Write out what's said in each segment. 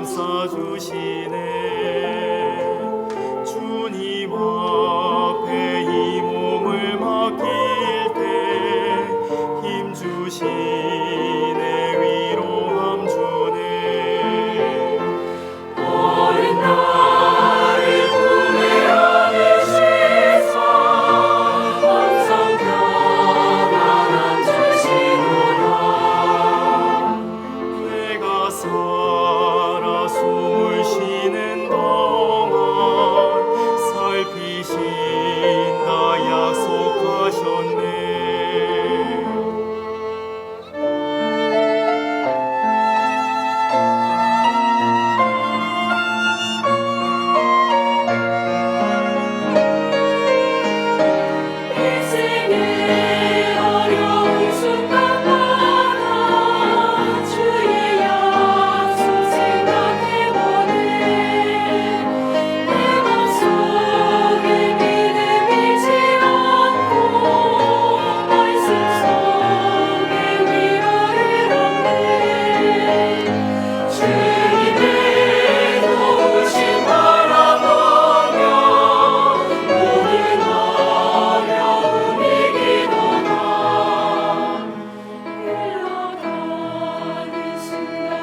감싸주시네. 주님 앞에 이 몸을 맡길 때 힘주시네. 위로함 주네. 어린 나를 품에 안으시사 항상 평안함 주시노라. 내가 살아 숨을 쉬는 동안 살피신다 약속하셨네. 인생의 어려운 순간마다 주의 약속 생각해보네. 내 맘속에 믿음 잃지 않고 말씀 속에 위로를 얻네. 주님의 도우심 바라보며 모든 어려움 이기도다. 흘러가는 순간순간마다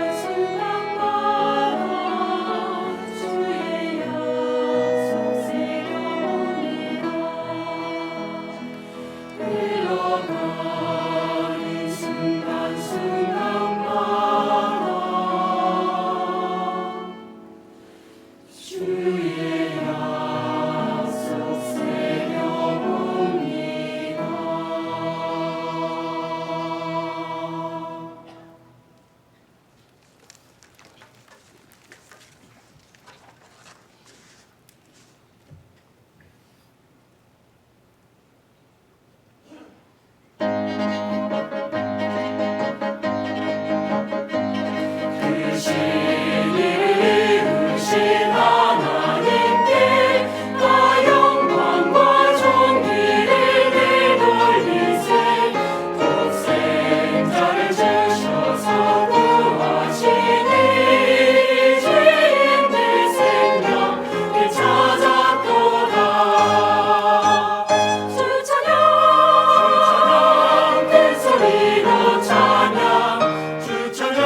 주의 약속 새겨봅니다. 흘러가는 순간순간마다 주의 약속 새겨봅니다. 크신 일을 이루신 하나님께 다 영광과 존귀를 되돌리세. 독생자를 주셔서 구하시니 죄인들 생명을 찾았도다. 주 찬양 큰 소리로 찬양 주 찬양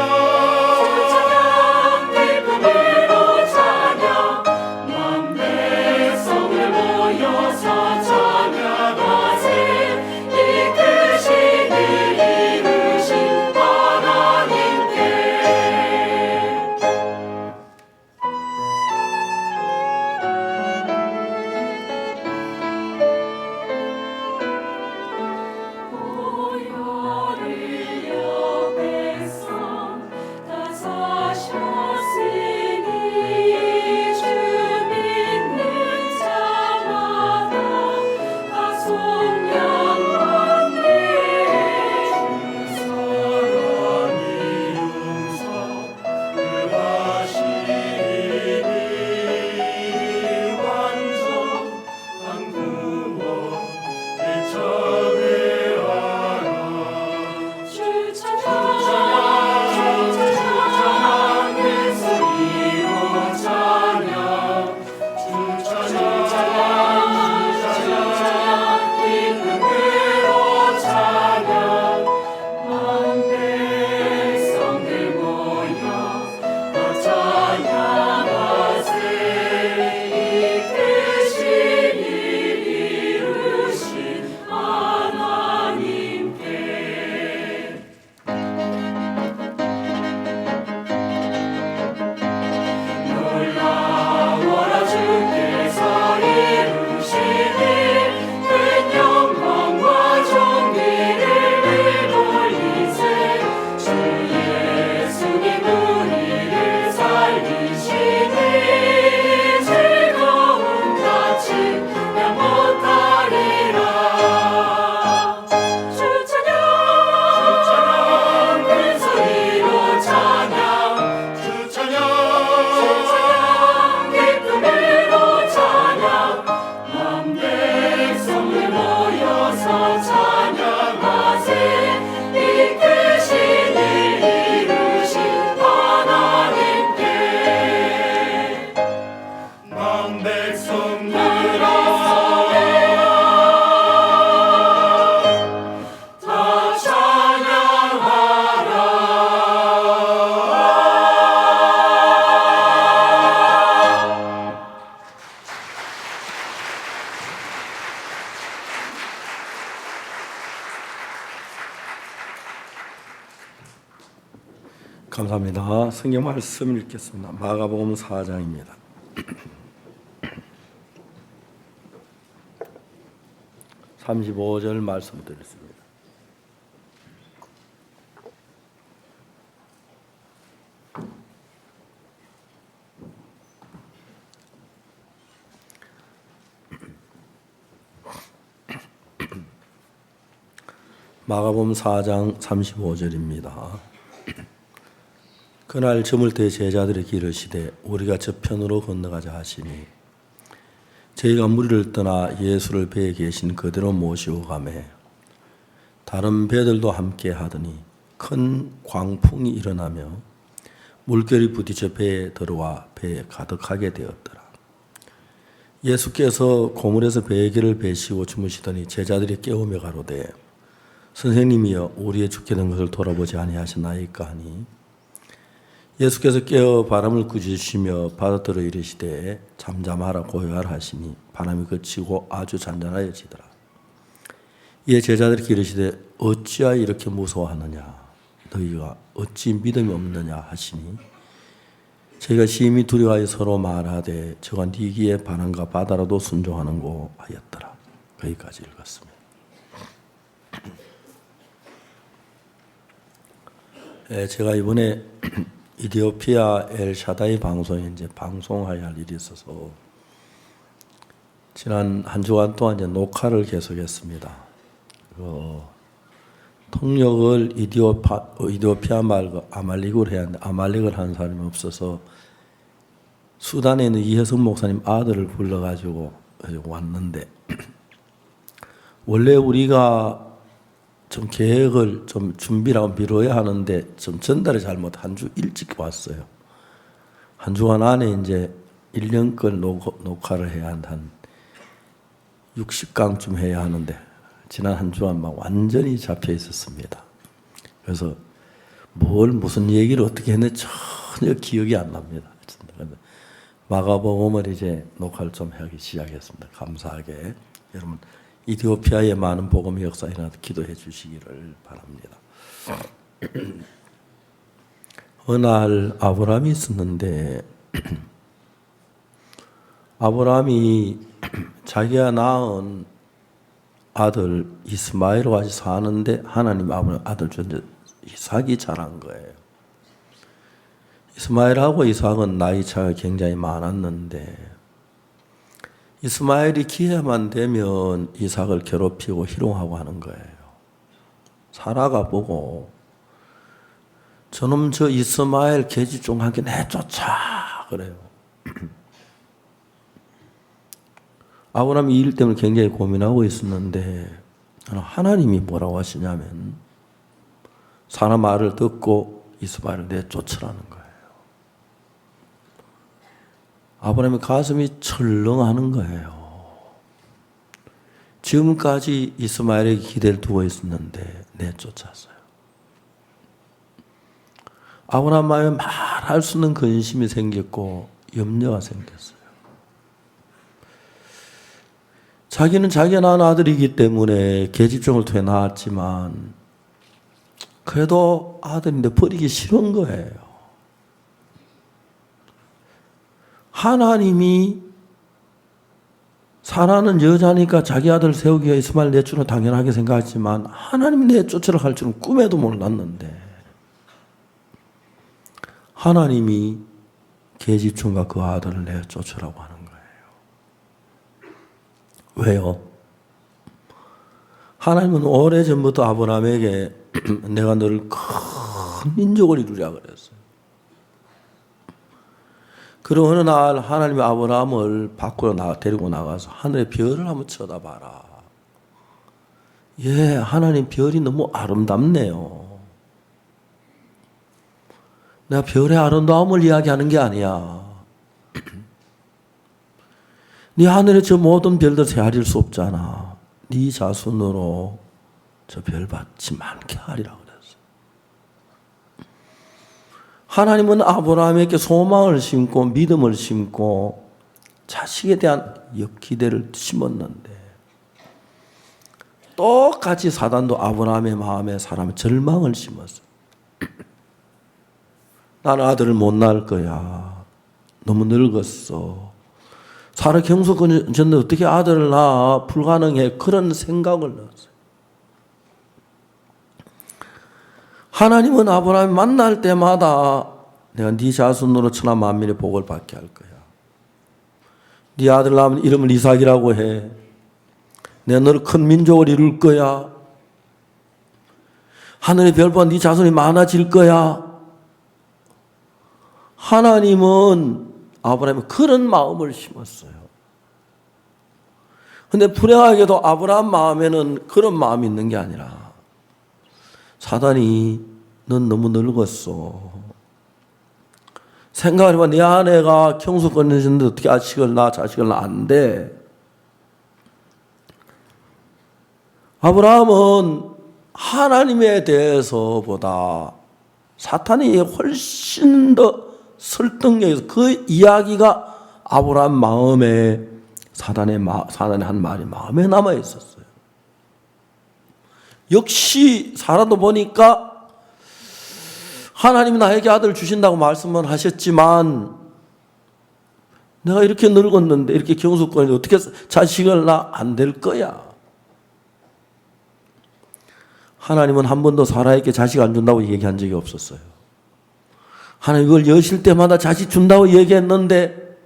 감사합니다. 성경 말씀 읽겠습니다. 마가복음 4장입니다. (35절) 말씀 드렸습니다. 마가복음 4장 35절입니다. 그날 저물 때 제자들에게 이르시되 우리가 저편으로 건너가자 하시니 저희가 무리를 떠나 예수를 배에 계신 그대로 모시고 가매 다른 배들도 함께 하더니 큰 광풍이 일어나며 물결이 부딪혀 배에 들어와 배에 가득하게 되었더라. 예수께서 고물에서 베개를 베시고 주무시더니 제자들이 깨우며 가로되 선생님이여 우리의 죽게 된 것을 돌아보지 아니하시나이까 하니 예수께서 깨어 바람을 꾸짖으시며 바다들어 이르시되 잠잠하라 고요하라 하시니 바람이 그치고 아주 잔잔하여지더라. 이에 제자들이 이르시되 어찌하여 이렇게 무서워하느냐 너희가 어찌 믿음이 없느냐 하시니 저희가 심히 두려워하여 서로 말하되 저가 니기에 바람과 바다라도 순종하는고 하였더라. 거기까지 읽었습니다. 제가 이번에 이디오피아 엘샤다이 방송에 이제 방송해야 할 일이 있어서 지난 한 주간 동안 이제 녹화를 계속했습니다. 통역을 이디오피아 말 아말릭으로 해야 하는데 아말릭을 하는 사람이 없어서 수단에 있는 이혜성 목사님 아들을 불러가지고 왔는데 원래 우리가 좀 계획을 좀 준비를 하고 미뤄야 하는데 좀 전달을 잘못 한 주 일찍 왔어요. 한 주간 안에 이제 1년권 녹화를 해야 한 60강쯤 해야 하는데 지난 한 주간 막 완전히 잡혀 있었습니다. 그래서 무슨 얘기를 어떻게 했는지 전혀 기억이 안 납니다. 마가복음을 이제 녹화를 좀 하기 시작했습니다. 감사하게 여러분 이디오피아에 많은 복음의 역사에 일어나 기도해 주시기를 바랍니다. 어느 날 아브라함이 있었는데 아브라함이 자기가 낳은 아들 이스마엘과 같이 사는데 하나님 아브라함 아들 주는데 이삭이 자란 거예요. 이스마엘하고 이삭은 나이 차가 굉장히 많았는데 이스마엘이 기회만 되면 이삭을 괴롭히고 희롱하고 하는 거예요. 사라가 보고 저놈 저 이스마엘 계집종하게 내쫓아 그래요. 아브라함이 이 일 때문에 굉장히 고민하고 있었는데 하나님이 뭐라고 하시냐면 사라 말을 듣고 이스마엘을 내쫓으라는 거예요. 아브라함의 가슴이 철렁하는 거예요. 지금까지 이스마엘에게 기대를 두고 있었는데 내쫓았어요. 아브라함 마음에 말할 수 없는 근심이 생겼고 염려가 생겼어요. 자기는 자기가 낳은 아들이기 때문에 계집종을 통해 낳았지만 그래도 아들인데 버리기 싫은 거예요. 하나님이 사라는 여자니까 자기 아들 세우기 위해 이스마엘 내쫓으면 당연하게 생각했지만 하나님이 내쫓으라 할 줄은 꿈에도 몰랐는데 하나님이 계집종과 그 아들을 내쫓으라고 하는 거예요. 왜요? 하나님은 오래전부터 아브라함에게 내가 너를 큰 민족을 이루리라 그랬어요. 그리고 어느 날 하나님이 아브라함을 밖으로 데리고 나가서 하늘의 별을 한번 쳐다봐라. 예, 하나님 별이 너무 아름답네요. 내가 별의 아름다움을 이야기하는 게 아니야. 네 하늘의 저 모든 별들 헤아릴 수 없잖아. 네 자손으로 저 별밭이 많게 하리라 그랬어. 하나님은 아브라함에게 소망을 심고 믿음을 심고 자식에 대한 기대를 심었는데 똑같이 사단도 아브라함의 마음에 사람의 절망을 심었어요. 나는 아들을 못 낳을 거야. 너무 늙었어. 사라 경수건졌는데 어떻게 아들을 낳아? 불가능해. 그런 생각을 넣었어요. 하나님은 아브라함이 만날 때마다 내가 네 자손으로 천하 만민의 복을 받게 할 거야. 네 아들 낳으면 이름을 이삭이라고 해. 내가 너를 큰 민족을 이룰 거야. 하늘의 별보다 네 자손이 많아질 거야. 하나님은 아브라함에 그런 마음을 심었어요. 근데 불행하게도 아브라함 마음에는 그런 마음이 있는 게 아니라 사단이 넌 너무 늙었어. 생각해봐. 네 아내가 경수권해졌는데 어떻게 자식을 낳아 안 돼. 아브라함은 하나님에 대해서보다 사탄이 훨씬 더 설득력에서 그 이야기가 아브라함 마음에 사단의 한 말이 마음에 남아 있었어요. 역시 사라도 보니까 하나님이 나에게 아들 주신다고 말씀은 하셨지만 내가 이렇게 늙었는데 이렇게 경수권이 어떻게 자식을 낳아 안 될 거야. 하나님은 한 번도 사라에게 자식 안 준다고 얘기한 적이 없었어요. 하나님 이걸 여실 때마다 자식 준다고 얘기했는데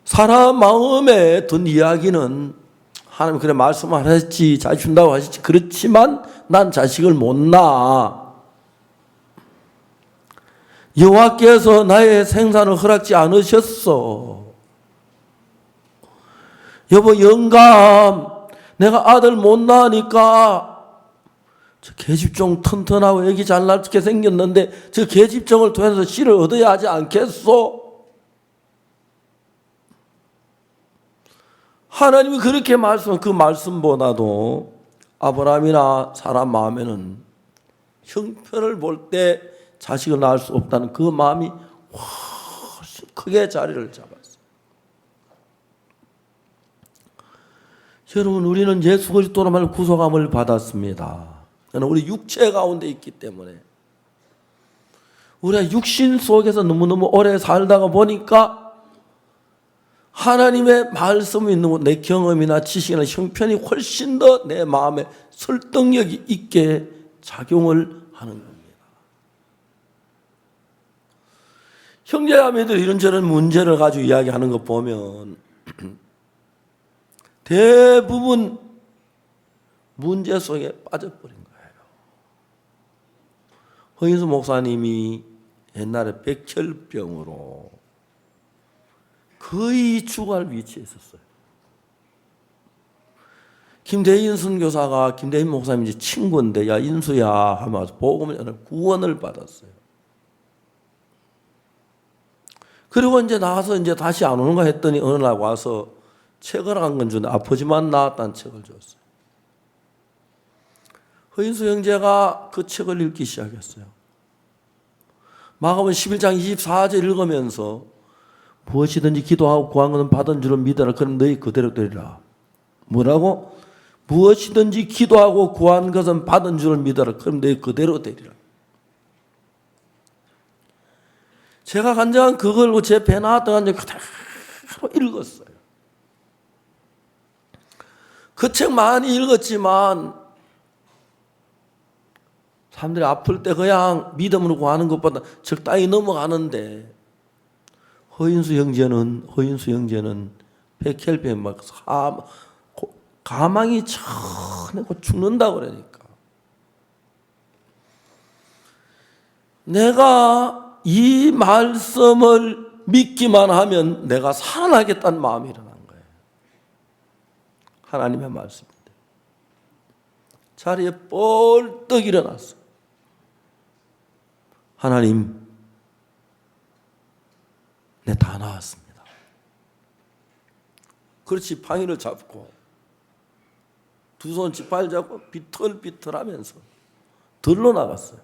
사라 마음에 든 이야기는 하나님 그래 말씀하셨지 자식 준다고 하셨지 그렇지만 난 자식을 못 낳아. 여호와께서 나의 생산을 허락지 않으셨어. 여보 영감 내가 아들 못 낳으니까 저 계집종 튼튼하고 애기 잘 낳게 생겼는데 저 계집종을 통해서 씨를 얻어야 하지 않겠소? 하나님이 그렇게 말씀 그 말씀보다도 아브라함이나 사람 마음에는 형편을 볼 때 자식을 낳을 수 없다는 그 마음이 훨씬 크게 자리를 잡았어요. 여러분 우리는 예수 그리스도로 말로 구속함을 받았습니다. 우리 육체 가운데 있기 때문에 우리가 육신 속에서 너무너무 오래 살다가 보니까 하나님의 말씀이 있는 내 경험이나 지식이나 형편이 훨씬 더 내 마음에 설득력이 있게 작용을 하는 겁니다. 형제자매들 이런저런 문제를 가지고 이야기하는 거 보면 대부분 문제 속에 빠져버린 거예요. 허인수 목사님이 옛날에 백혈병으로 거의 죽어갈 위치에 있었어요. 김대인 선교사가 김대인 목사님 이제 친구인데 야 인수야 하면서 복음을 전해 구원을 받았어요. 그리고 이제 나와서 이제 다시 안 오는가 했더니 어느 날 와서 책을 한 건 주는데 아프지만 나았다는 책을 줬어요. 허인수 형제가 그 책을 읽기 시작했어요. 마가복음 11장 24절 읽으면서 무엇이든지 기도하고 구한 것은 받은 줄을 믿어라. 그럼 너희 그대로 되리라. 뭐라고? 무엇이든지 기도하고 구한 것은 받은 줄을 믿어라. 그럼 너희 그대로 되리라. 제가 간장한 그걸 제 배 나왔던 간장 그대로 읽었어요. 그 책 많이 읽었지만 사람들이 아플 때 그냥 믿음으로 구하는 것보다 적당히 넘어가는데 허인수 형제는 백혈병 막 가망이 쳐내고 죽는다고 그러니까 내가 이 말씀을 믿기만 하면 내가 살아나겠다는 마음이 일어난 거예요. 하나님의 말씀인데 자리에 뻘떡 일어났어. 하나님 내 다 나왔습니다. 그렇지 방위를 잡고 두 손 뒷발 잡고 비틀비틀하면서 들러 나갔어요.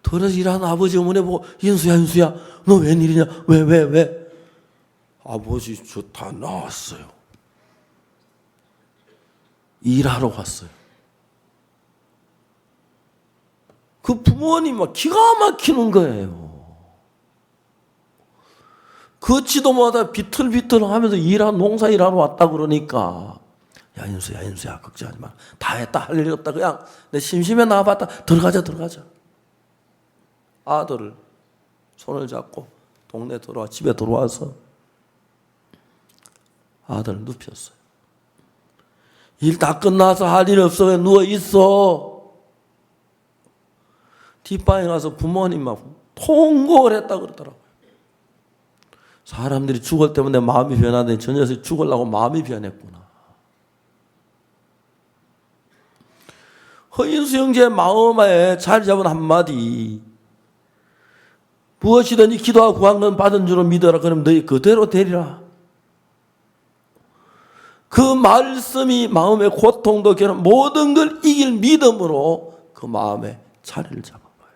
들어서 일하는 아버지 어머니 보고 인수야 너 웬일이냐 왜 아버지 저 다 나왔어요. 일하러 갔어요. 그 부모님 막 기가 막히는 거예요. 그 지도마다 비틀비틀 하면서 농사 일하러 왔다 그러니까 야 인수야 걱정하지 마. 다 했다 할 일 없다. 그냥 내 심심해 나와봤다. 들어가자. 아들을 손을 잡고 동네 집에 들어와서 아들 눕혔어요. 일 다 끝나서 할 일 없어. 그냥 누워있어. 뒷방에 가서 부모님하고 통곡을 했다 그러더라고요. 사람들이 죽을 때문에 마음이 변하더니 저 녀석이 죽으려고 마음이 변했구나. 허인수 형제의 마음에 자리 잡은 한마디, 무엇이든지 기도하고 구한 건 받은 줄로 믿어라. 그럼 너희 그대로 되리라. 그 말씀이 마음의 고통도 결혼 모든 걸 이길 믿음으로 그 마음에 자리를 잡은 거예요.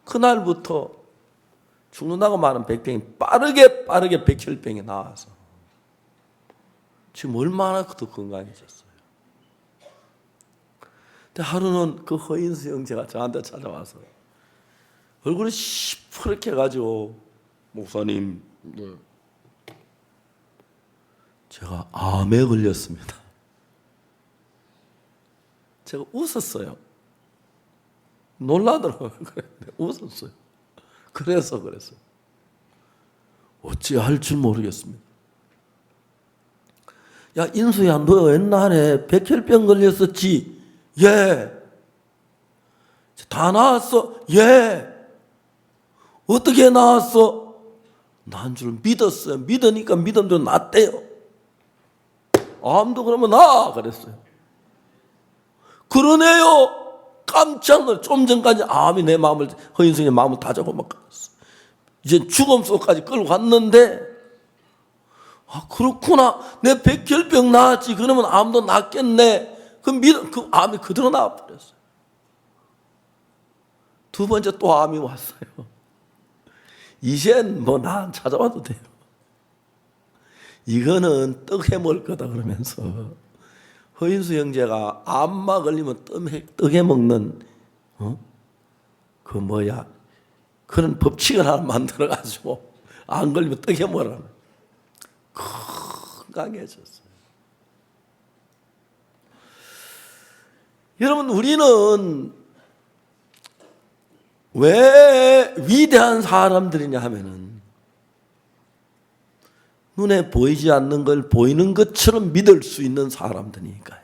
그날부터 죽는다고 말한 백병이 빠르게 백혈병이 나와서 지금 얼마나 더 건강해졌어요. 근데 하루는 그 허인수 형제가 저한테 찾아와서 얼굴이 시퍼렇게 해가지고 목사님, 제가 암에 걸렸습니다. 제가 웃었어요. 놀라더라고요. 웃었어요. 그래서 어찌할 줄 모르겠습니다. 야 인수야, 너 옛날에 백혈병 걸렸었지? 예. 다 나았어? 예. 어떻게 나았어? 난 줄 믿었어요. 믿으니까 믿음대로 낫대요. 암도 그러면 나 그랬어요. 그러네요. 깜짝 놀라. 좀 전까지 암이 내 마음을, 허인승의 마음을 다 잡고 막 갔어. 이제 죽음 속까지 끌고 갔는데, 아 그렇구나. 내 백혈병 나았지. 그러면 암도 낫겠네. 그 암이 그대로 나와버렸어요. 두 번째 또 암이 왔어요. 이젠 뭐 나 안 찾아와도 돼요. 이거는 떡 해먹을 거다 그러면서 허인수 형제가 암마 걸리면 떡 해먹는 그런 법칙을 하나 만들어가지고 안 걸리면 떡 해먹으라는 건강해졌어요. 여러분, 우리는 왜 위대한 사람들이냐 하면은 눈에 보이지 않는 걸 보이는 것처럼 믿을 수 있는 사람들이니까요.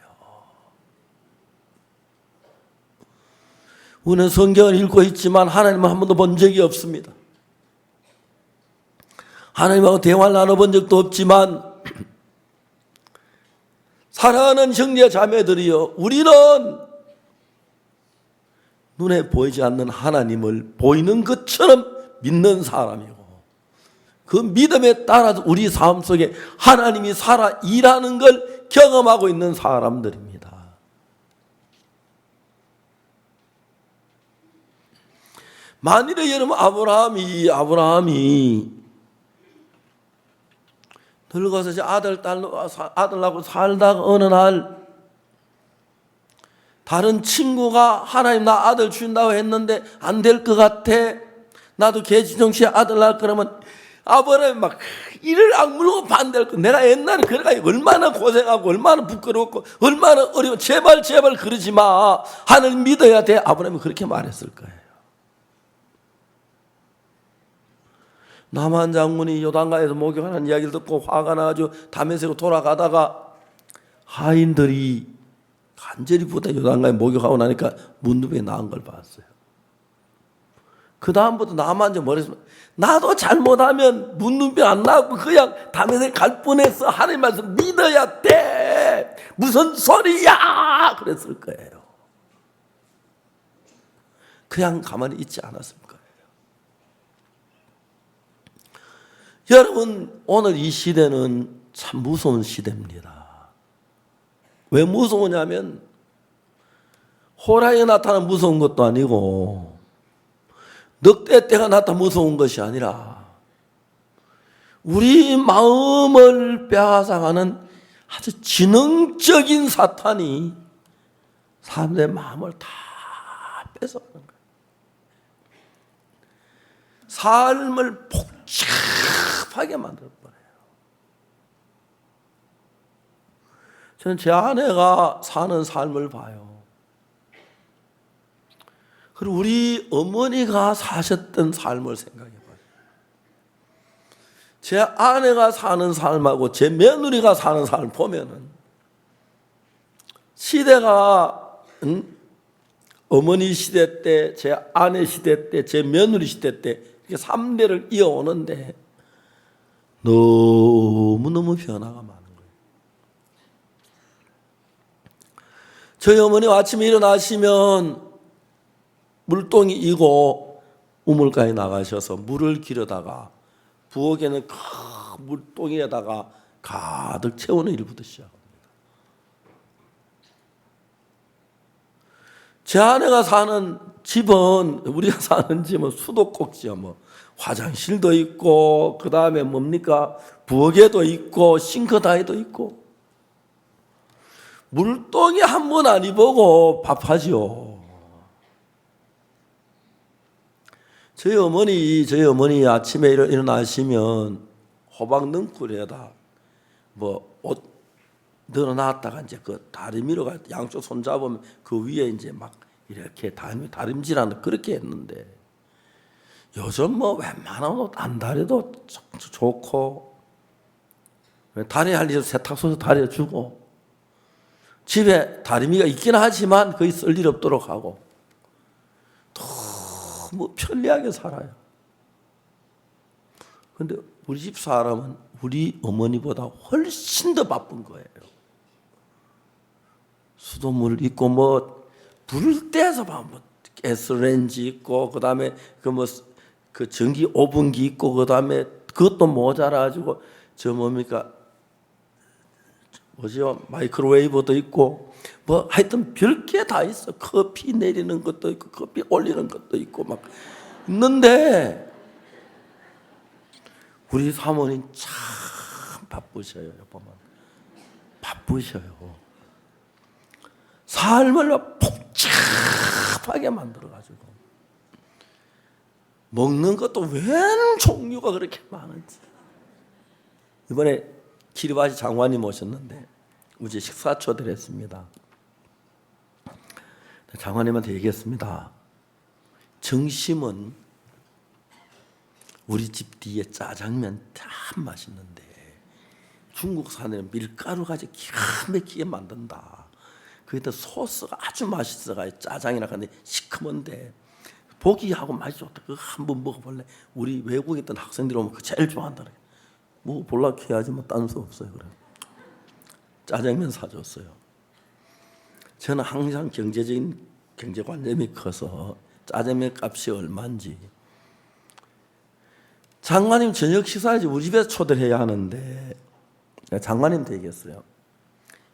우리는 성경을 읽고 있지만 하나님을 한 번도 본 적이 없습니다. 하나님하고 대화를 나눠본 적도 없지만 사랑하는 형제 자매들이여, 우리는 눈에 보이지 않는 하나님을 보이는 것처럼 믿는 사람이고 그 믿음에 따라서 우리 삶 속에 하나님이 살아 일하는 걸 경험하고 있는 사람들입니다. 만일에 여러분 아브라함이 늙어서 이제 아들하고 살다가 어느 날 다른 친구가 하나님 나 아들 준다고 했는데 안 될 것 같아. 나도 계집종씨에 아들 낳을 거라면 아버님이 막 이를 악물고 반대할 거. 내가 옛날에 그래가 얼마나 고생하고 얼마나 부끄럽고 얼마나 어려워. 제발 그러지 마. 하나님 믿어야 돼. 아버님이 그렇게 말했을 거예요. 남한 장군이 요단강에서 목욕하는 이야기를 듣고 화가 나가지고 다메섹으로 돌아가다가 하인들이 간절히 부다 요단강에 목욕하고 나니까 문둥병이 나은 걸 봤어요. 그 다음부터 남한 장 머리에서 나도 잘못하면 문둥병 안 나고 그냥 다메섹 갈 뻔했어. 하나님 말씀 믿어야 돼. 무슨 소리야? 그랬을 거예요. 그냥 가만히 있지 않았을 거예요. 여러분, 오늘 이 시대는 참 무서운 시대입니다. 왜 무서우냐면 호랑이가 나타나면 무서운 것도 아니고 늑대떼가 나타나 무서운 것이 아니라 우리 마음을 빼앗아가는 아주 지능적인 사탄이 사람들의 마음을 다 뺏어가는 거예요. 삶을 복잡하게 만들어버려요. 저는 제 아내가 사는 삶을 봐요. 그리고 우리 어머니가 사셨던 삶을 생각해봐요. 제 아내가 사는 삶하고 제 며느리가 사는 삶을 보면은 시대가 어머니 시대 때, 제 아내 시대 때, 제 며느리 시대 때 이렇게 3대를 이어오는데 너무너무 변화가 많은 거예요. 저희 어머니 아침에 일어나시면 물동이 이고 우물가에 나가셔서 물을 기르다가 부엌에는 큰 물동이에다가 가득 채우는 일부터 시작합니다. 제 아내가 사는 집은, 우리가 사는 집은 수도꼭지야. 뭐 화장실도 있고, 그 다음에 뭡니까? 부엌에도 있고, 싱크대에도 있고. 물동이 한 번 안 입고 밥하지요. 저희 어머니 아침에 일어나시면 호박 능쿨에다 뭐 옷 늘어놨다가 이제 그 다리미로 양쪽 손 잡으면 그 위에 이제 막 이렇게 다림질하는 그렇게 했는데 요즘 뭐 웬만한 옷 안 다려도 좋고 다리 할 일 세탁소에서 다려주고 집에 다리미가 있긴 하지만 거의 쓸 일 없도록 하고 너무 편리하게 살아요. 그런데 우리 집 사람은 우리 어머니보다 훨씬 더 바쁜 거예요. 수돗물 있고 뭐 불을 떼서 봐, 뭐 가스레인지 있고 그다음에 그 전기 오븐기 있고 그다음에 그것도 모자라가지고 저 뭡니까 뭐죠 마이크로웨이브도 있고 뭐 하여튼 별게 다 있어. 커피 내리는 것도 있고 커피 올리는 것도 있고 막 있는데 우리 사모님 참 바쁘셔요. 보면 바쁘셔요. 삶을 복잡하게 만들어가지고 먹는 것도 웬 종류가 그렇게 많은지. 이번에 키리바시 장관님 오셨는데 우리 식사 초대했습니다. 장관님한테 얘기했습니다. 정심은 우리 집 뒤에 짜장면 참 맛있는데 중국산에는 밀가루 가지고 기가 막히게 만든다. 거기다 소스가 아주 맛있어가 짜장이라 하는데 시커먼데 보기하고 맛이 좋다. 그거 한번 먹어볼래? 우리 외국에 있던 학생들이 오면 그거 제일 좋아한다. 먹어볼라 해야지 뭐 딴 수 없어요. 그래. 짜장면 사줬어요. 저는 항상 경제관념이 커서 짜장면 값이 얼마인지. 장관님 저녁 식사를 우리 집에서 초대를 해야 하는데 장관님도 얘기했어요.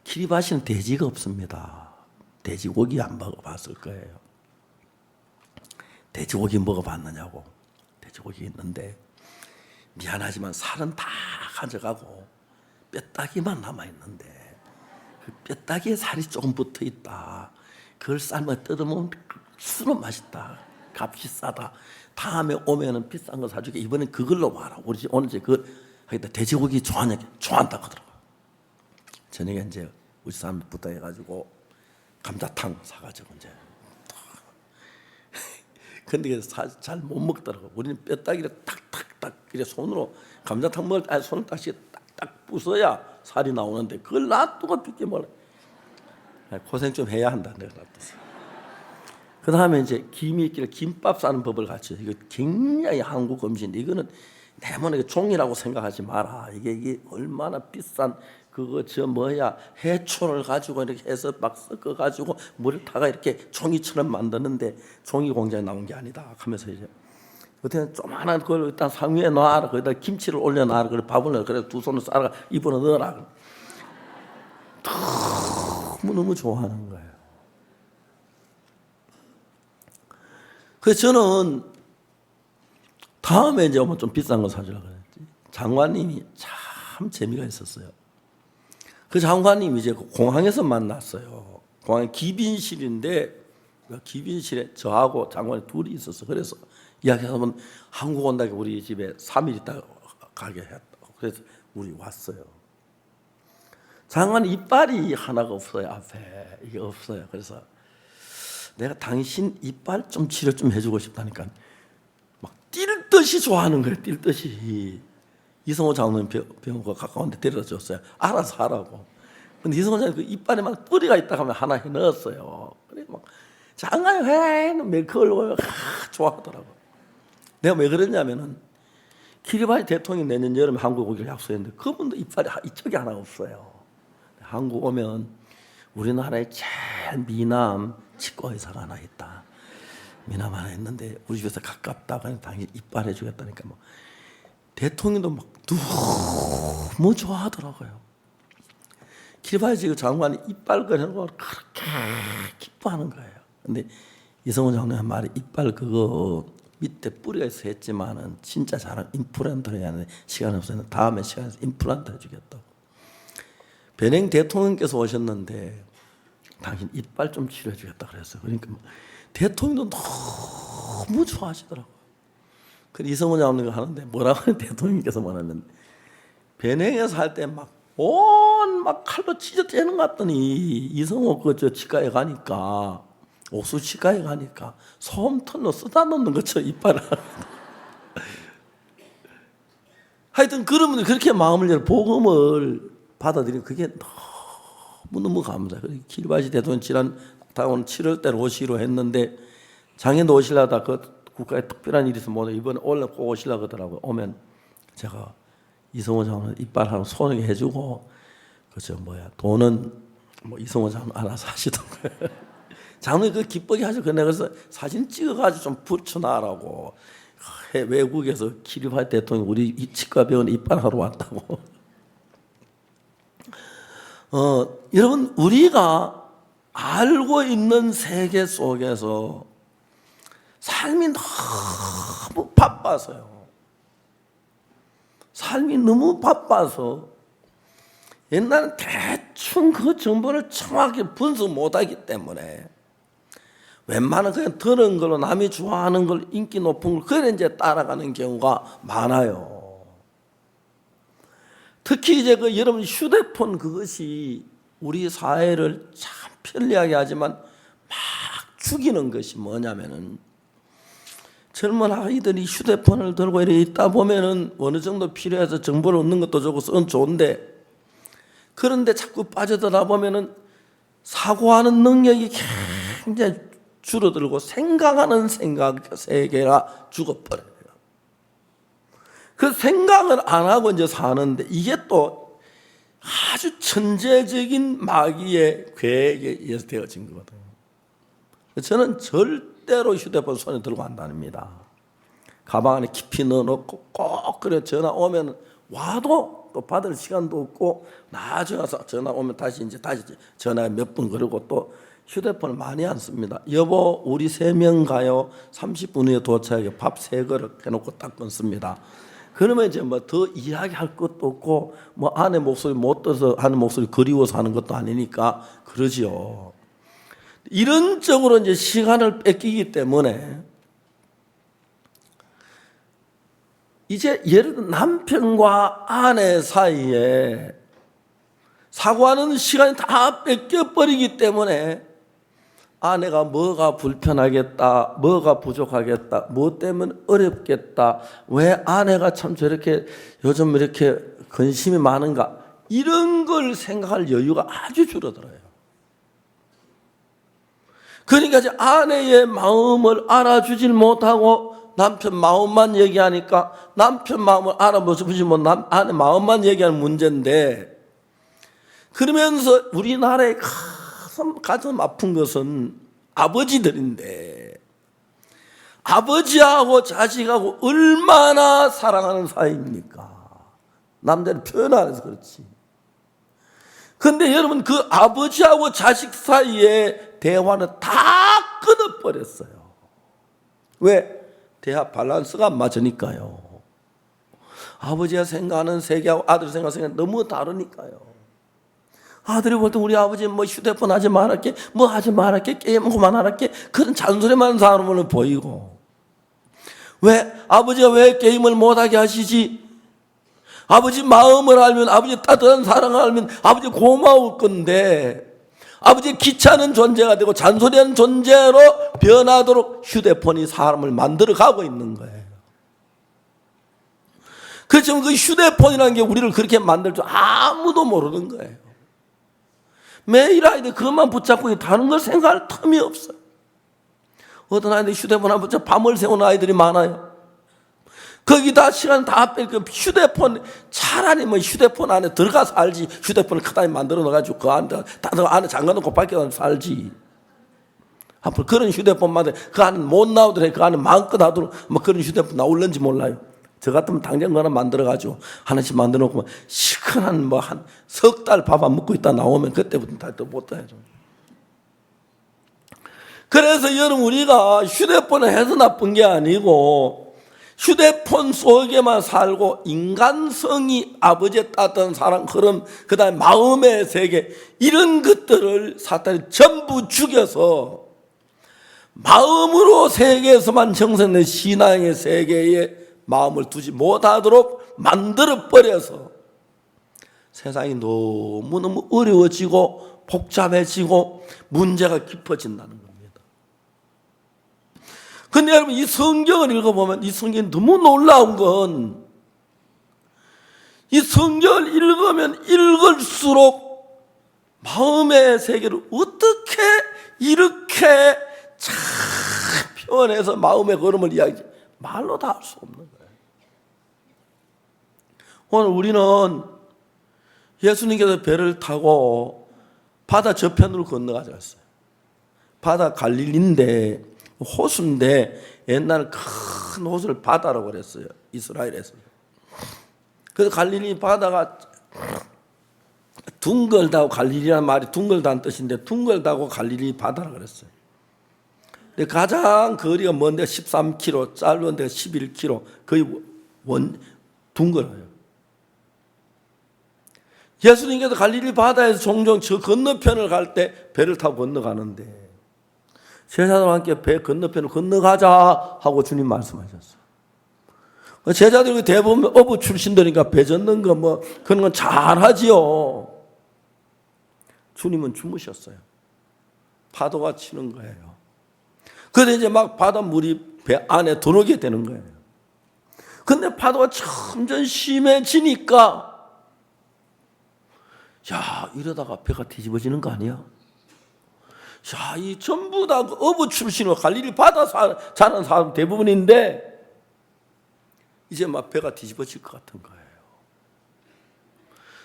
키리바시는 돼지가 없습니다. 돼지고기 안 먹어봤을 거예요. 돼지고기 먹어봤느냐고. 돼지고기 있는데 미안하지만 살은 다 가져가고 뼈다귀만 남아있는데 그 뼈다귀에 살이 조금 붙어있다. 그걸 삶아 뜯어먹으면 술은 맛있다. 값이 싸다. 다음에 오면은 비싼 거 사줄게. 이번엔 그걸로 와라. 우리 집 오늘 이제 그 돼지고기 좋아한다고 하더라고. 저녁에 이제 우리 사람 부탁해가지고 감자탕 사가지고 이제. 근데 잘 못 먹더라고. 우리는 뼈다귀를 탁탁탁 이렇게 손으로 감자탕 먹을 때 손을 딱딱 부숴야 살이 나오는데 그걸 놔두고 뜯게 먹어. 고생 좀 해야 한다 내가 놔뒀어. 그 다음에 이제 김이 있길래 김밥 싸는 법을 가르쳐. 이거 굉장히 한국 음식인데 이거는 내모네 종이라고 생각하지 마라. 이게 얼마나 비싼 그거 해초를 가지고 이렇게 해서 막 섞어 가지고 물을 타가 이렇게 종이처럼 만드는데 종이 공장에 나온 게 아니다 하면서 이제 어떻게 조그만한 그걸 일단 상위에 놔라. 거기다 김치를 올려놔라. 그래 밥을 넣어. 그래 두 손을 싸라. 입으로 넣어라. 너무 좋아하는 거예요. 그래서 저는 다음에 이제 오면 좀 비싼 거 사주려고 그랬지. 장관님이 참 재미가 있었어요. 그 장관님이 이제 공항에서 만났어요. 공항에 기빈실인데 그 기빈실에 저하고 장관이 둘이 있었어. 그래서 이야기하면 한국 온다고 우리 집에 3일 있다가 가게 했다. 그래서 우리 왔어요. 장관 이빨이 하나가 없어요. 앞에 이게 없어요. 그래서 내가 당신 이빨 좀 치료 좀 해주고 싶다니까 막 뛸 듯이 좋아하는 거예요. 뛸 듯이. 이성호 장로님 병원과 가까운데 데려다 줬어요. 알아서 하라고. 근데 이성호 장로님 그 이빨에 막 뿌리가 있다 하면 하나 해 넣었어요. 그래 막 장관이 왜 그걸 좋아하더라고. 내가 왜 그랬냐면은 키리바이 대통령이 내년 여름에 한국 오기를 약속했는데 그분도 이빨이 이쪽에 하나 없어요. 한국 오면 우리나라에 제일 미남 치과 의사가 하나 있다. 미남 하나 있는데 우리 집에서 가깝다가 당연히 이빨 해주겠다니까 뭐 대통령도 막 너무 좋아하더라고요. 키리바이 지금 장관이 이빨 거는 걸 그렇게 기뻐하는 거예요. 근데 이성훈 장로의 말이 이빨 그거 밑에 뿌리가 있어 했지만은 진짜 잘하면 임플란트를 해야 하는데 시간 없어요. 다음에 시간에서 임플란트 해주겠다고. 베냉 대통령께서 오셨는데 당신 이빨 좀 치료해 주겠다 그랬어요. 그러니까 대통령도 너무 좋아하시더라고요. 그 이성훈 장로가 하는데 뭐라고 하는 대통령께서 말하면 베냉에서 할 때 막 막 칼로 찢어 째는 것 같더니 이성호 그저 치과에 가니까 옥수 치과에 가니까 솜털로 쓰다 놓는 것처럼 이빨을 하여튼 그러면 그렇게 마음을 열어 복음을 받아들이고 그게 너무 감사해요. 키리바시 대통령 지난 다음 7월 달 오시기로 했는데 작년도 오시려다 그 국가에 특별한 일이 있어서 못 이번에 올해 꼭 오시려고 하더라고요. 오면 제가 이성호 장로는 이빨 하나 손에 해주고 그저 돈은 뭐 이성호 장로 알아서 하시던가요. 장로님 그 기쁘게 하죠. 그래서 사진 찍어가지고 좀 붙여놔라고 외국에서 키리바이 대통령 우리 이 치과 병원에 이빨하러 왔다고. 여러분 우리가 알고 있는 세계 속에서 삶이 너무 바빠서요. 삶이 너무 바빠서 옛날엔 대충 그 정보를 정확히 분석 못하기 때문에 웬만한 그냥 들은 걸로 남이 좋아하는 걸 인기 높은 걸 그래 이제 따라가는 경우가 많아요. 특히 이제 그 여러분 휴대폰 그것이 우리 사회를 참 편리하게 하지만 막 죽이는 것이 뭐냐면은 젊은 아이들이 휴대폰을 들고 이렇게 있다 보면은 어느 정도 필요해서 정보를 얻는 것도 좋고 은 좋은데 그런데 자꾸 빠져들어 보면은 사고하는 능력이 굉장히 줄어들고 생각하는 생각 세계가 죽어버려요. 그 생각을 안 하고 이제 사는데 이게 또 아주 천재적인 마귀의 계획에 의해서 되어진 거거든요. 저는 절대로 휴대폰 손에 들고 안 다닙니다. 가방 안에 깊이 넣어놓고 꼭 그래 전화 오면 와도 또 받을 시간도 없고 나중에 와서 전화 오면 다시 전화 몇 분 그러고 또 휴대폰을 많이 안 씁니다. 여보 우리 3명 가요. 30분 후에 도착해 밥 3그릇 해놓고 딱 끊습니다. 그러면 이제 뭐 더 이야기할 것도 없고 뭐 아내 목소리 못 들어서 하는 목소리 그리워서 하는 것도 아니니까 그러지요. 이런 쪽으로 이제 시간을 뺏기기 때문에 이제 예를 들어 남편과 아내 사이에 사고하는 시간이 다 뺏겨버리기 때문에 아내가 뭐가 불편하겠다, 뭐가 부족하겠다, 뭐 때문에 어렵겠다, 왜 아내가 참 저렇게 요즘 이렇게 근심이 많은가 이런 걸 생각할 여유가 아주 줄어들어요. 그러니까 이제 아내의 마음을 알아주질 못하고 남편 마음만 얘기하니까 남편 마음을 알아보지 뭐 아내 마음만 얘기하는 문제인데 그러면서 우리나라의 가슴 아픈 것은 아버지들인데 아버지하고 자식하고 얼마나 사랑하는 사이입니까? 남자는 표현 안 해서 그렇지. 그런데 여러분 그 아버지하고 자식 사이에 대화는 다 끊어버렸어요. 왜? 대화 밸런스가 안 맞으니까요. 아버지가 생각하는 세계하고 아들 생각하는 세계가 너무 다르니까요. 아들이 볼 때 우리 아버지 뭐 휴대폰 하지 말았게, 뭐 하지 말았게, 게임 그만하랄게, 그런 잔소리만 사람을 보이고. 왜? 아버지가 왜 게임을 못하게 하시지? 아버지 마음을 알면, 아버지 따뜻한 사랑을 알면 아버지 고마울 건데, 아버지 귀찮은 존재가 되고 잔소리하는 존재로 변하도록 휴대폰이 사람을 만들어 가고 있는 거예요. 그렇지만 그 휴대폰이라는 게 우리를 그렇게 만들 줄 아무도 모르는 거예요. 매일 아이들 그것만 붙잡고 다른 걸 생각할 틈이 없어요. 어떤 아이들 휴대폰 안 붙잡고 밤을 새우는 아이들이 많아요. 거기다 시간 다 뺄 그 휴대폰, 차라리 뭐 휴대폰 안에 들어가서 살지, 휴대폰을 크다니 만들어 넣어가지고 그 안에 잠가놓고 밖에 나가서 살지. 앞으로 그런 휴대폰마다 그 안에 못 나오더래, 그 안에 마음껏 하도록 뭐 그런 휴대폰 나올는지 몰라요. 저 같으면 당장 그거 하나 만들어가지고 하나씩 만들어 놓고 시큰한 뭐 한 석 달 밥 안 먹고 있다 나오면 그때부터 다 또 못 해야죠. 그래서 여러분, 우리가 휴대폰을 해서 나쁜 게 아니고 휴대폰 속에만 살고 인간성이, 아버지의 따뜻한 사랑, 그럼 그 다음에 마음의 세계, 이런 것들을 사탄이 전부 죽여서 마음으로 세계에서만 형성된 신앙의 세계에 마음을 두지 못하도록 만들어버려서 세상이 너무너무 어려워지고 복잡해지고 문제가 깊어진다는 겁니다. 근데 여러분, 이 성경을 읽어보면 이 성경이 너무 놀라운 건, 이 성경을 읽으면 읽을수록 마음의 세계를 어떻게 이렇게 잘 표현해서 마음의 걸음을 이야기하지, 말로 다 할 수 없는 거예요. 오늘 우리는 예수님께서 배를 타고 바다 저편으로 건너가자 했어요. 바다 갈릴리인데, 호수인데 옛날 큰 호수를 바다라고 그랬어요, 이스라엘에서. 그래서 갈릴리 바다가 둥글다고, 갈릴리라는 말이 둥글다는 뜻인데 둥글다고 갈릴리 바다라고 그랬어요. 근데 가장 거리가 먼 데가 13km, 짧은 데가 11km, 거의 둥글어요. 예수님께서 갈릴리 바다에서 종종 저 건너편을 갈 때 배를 타고 건너가는데 제자들과 함께 배 건너편을 건너가자 하고 주님 말씀하셨어요. 제자들이 대부분 어부 출신들이니까 배 젓는 거 뭐 그런 건 잘하지요. 주님은 주무셨어요. 파도가 치는 거예요. 그런데 이제 막 바닷물이 배 안에 들어오게 되는 거예요. 근데 파도가 점점 심해지니까, 야, 이러다가 배가 뒤집어지는 거 아니야? 자, 이 전부 다 어부 출신으로 갈릴리 바다 사는 사람 대부분인데 이제 막 배가 뒤집어질 것 같은 거예요.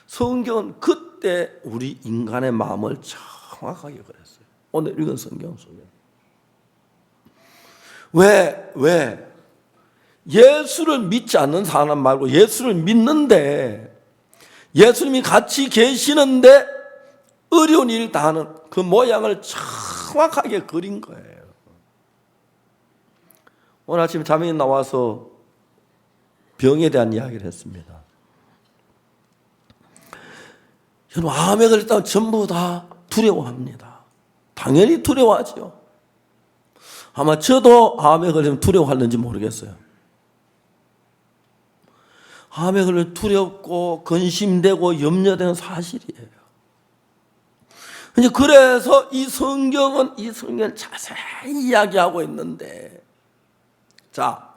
성경은 그때 우리 인간의 마음을 정확하게 그랬어요. 오늘 읽은 성경 속에. 왜? 예수를 믿지 않는 사람 말고 예수를 믿는데, 예수님이 같이 계시는데 어려운 일 다 하는 그 모양을 정확하게 그린 거예요. 오늘 아침 자매이 나와서 병에 대한 이야기를 했습니다. 여러분, 암에 걸렸다면 전부 다 두려워합니다. 당연히 두려워하죠. 아마 저도 암에 걸리면 두려워하는지 모르겠어요. 암에 걸리면 두렵고 근심되고 염려되는 사실이에요. 그래서 이 성경을 자세히 이야기하고 있는데, 자,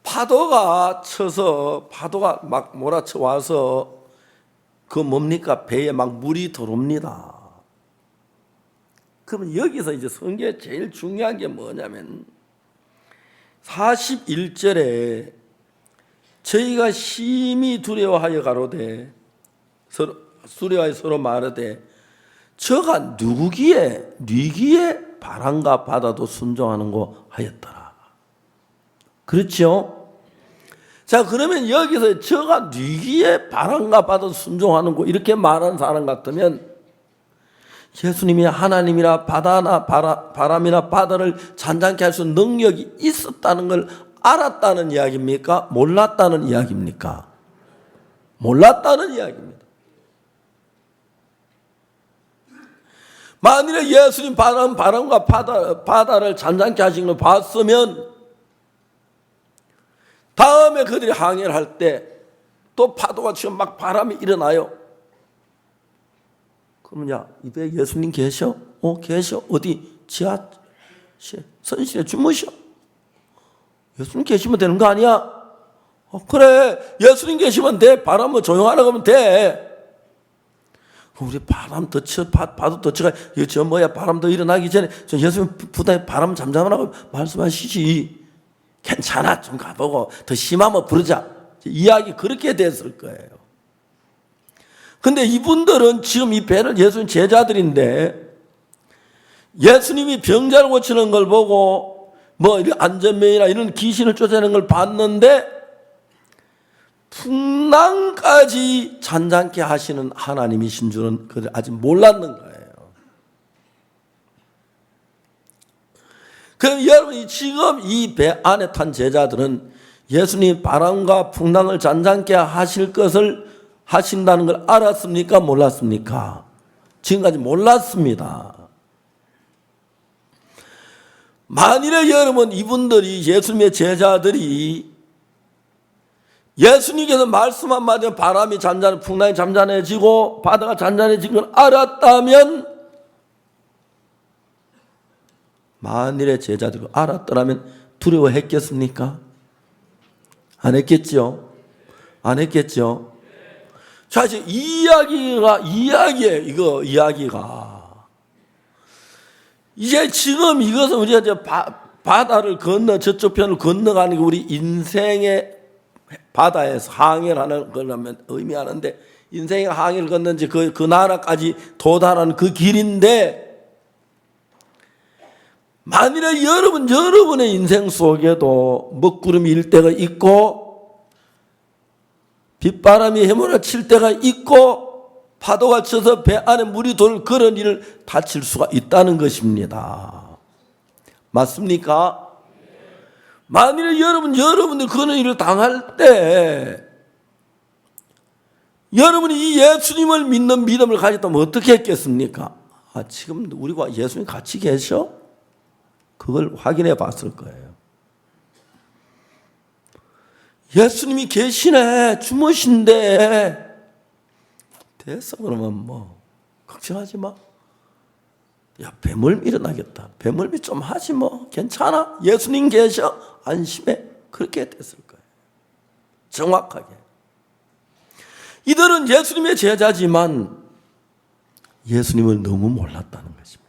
파도가 막 몰아쳐 와서 그 뭡니까? 배에 막 물이 들어옵니다. 그러면 여기서 이제 성경에 제일 중요한 게 뭐냐면 41절에 저희가 심히 두려워하여 가로되 서로 말하되 저가 누구기에 바람과 바다도 순종하는 거 하였더라. 그렇죠? 자, 그러면 여기서 저가 누구기에 바람과 바다도 순종하는 거 이렇게 말하는 사람 같으면 예수님이 하나님이나 바다나 바람이나 바다를 잔잔케 할 수 있는 능력이 있었다는 걸 알았다는 이야기입니까? 몰랐다는 이야기입니까? 몰랐다는 이야기입니다. 만일에 예수님 바람과 바다를 잔잔케 하시는 걸 봤으면 다음에 그들이 항해를 할 때 또 파도가 치면 막 바람이 일어나요. 그러면 야, 이 배에 예수님 계셔? 계셔. 어디? 지하실, 선실에 주무셔. 예수님 계시면 되는 거 아니야? 그래. 예수님 계시면 돼. 바람은 조용하라고 하면 돼. 우리 바람 더 쳐, 파도 더 쳐가, 저 뭐야, 바람 더 일어나기 전에, 저 예수님 부다에 바람 잠잠하라고 말씀하시지. 괜찮아. 좀 가보고, 더 심하면 부르자. 이야기 그렇게 됐을 거예요. 근데 이분들은 지금 이 배를 예수님 제자들인데, 예수님이 병자를 고치는 걸 보고, 뭐, 안전면이나 이런 귀신을 쫓아내는 걸 봤는데, 풍랑까지 잔잔케 하시는 하나님이신 줄은 그들 아직 몰랐는 거예요. 그럼 여러분이 지금 이 배 안에 탄 제자들은 예수님이 바람과 풍랑을 잔잔케 하실 것을 하신다는 걸 알았습니까? 몰랐습니까? 지금까지 몰랐습니다. 만일에 여러분 이분들이 예수님의 제자들이 예수님께서 말씀 한마디면 바람이 풍랑이 잠잠해지고 바다가 잔잔해진 걸 알았다면, 만일에 제자들이 알았더라면 두려워했겠습니까? 안 했겠죠? 안 했겠죠? 자, 지금 이야기예요. 이야기가. 이제 지금 이것은 우리가 이제 바다를 저쪽 편을 건너가는 게 우리 인생의 바다에서 항해를 하는 거라면 의미하는데, 인생의 항해를 건너지 그 나라까지 도달하는 그 길인데, 만일에 여러분의 인생 속에도 먹구름이 일 때가 있고, 빗바람이 해몰아칠 때가 있고, 파도가 쳐서 배 안에 물이 돌 그런 일을 다칠 수가 있다는 것입니다. 맞습니까? 만일에 여러분들 그런 일을 당할 때, 여러분이 이 예수님을 믿는 믿음을 가졌다면 어떻게 했겠습니까? 지금 우리가 예수님 같이 계셔? 그걸 확인해 봤을 거예요. 예수님이 계시네, 주무신데. 됐어, 그러면 뭐, 걱정하지 마. 야, 배멀미 일어나겠다. 배멀미 좀 하지 뭐. 괜찮아. 예수님 계셔. 안심해. 그렇게 됐을 거예요. 정확하게. 이들은 예수님의 제자지만 예수님을 너무 몰랐다는 것입니다.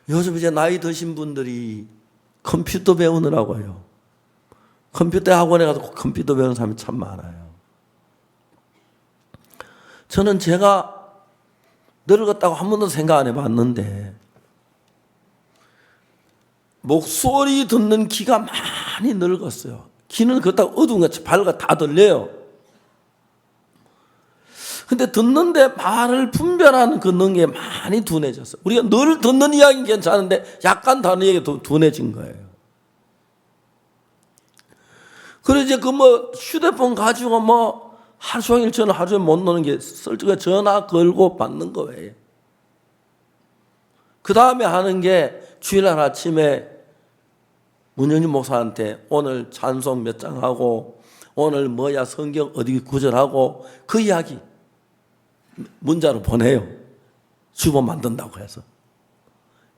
요즘 이제 나이 드신 분들이 컴퓨터 배우느라고요. 컴퓨터 학원에 가서 컴퓨터 배우는 사람이 참 많아요. 저는 제가 늙었다고 한 번도 생각 안 해봤는데, 목소리 듣는 귀가 많이 늙었어요. 귀는 그렇다고 어두운 것 밝아 다 들려요. 근데 듣는데 말을 분별하는 그 능력이 많이 둔해졌어요. 우리가 늘 듣는 이야기는 괜찮은데 약간 다른 얘기가 둔해진 거예요. 그래서 이제 휴대폰 가지고 하루 종일 저는 하루 종일 못 노는 게 설득에 전화 걸고 받는 거예요. 그 다음에 하는 게 주일날 아침에 문영진 목사한테 오늘 찬송 몇 장 하고 오늘 성경 어디 구절하고 그 이야기 문자로 보내요. 주보 만든다고 해서.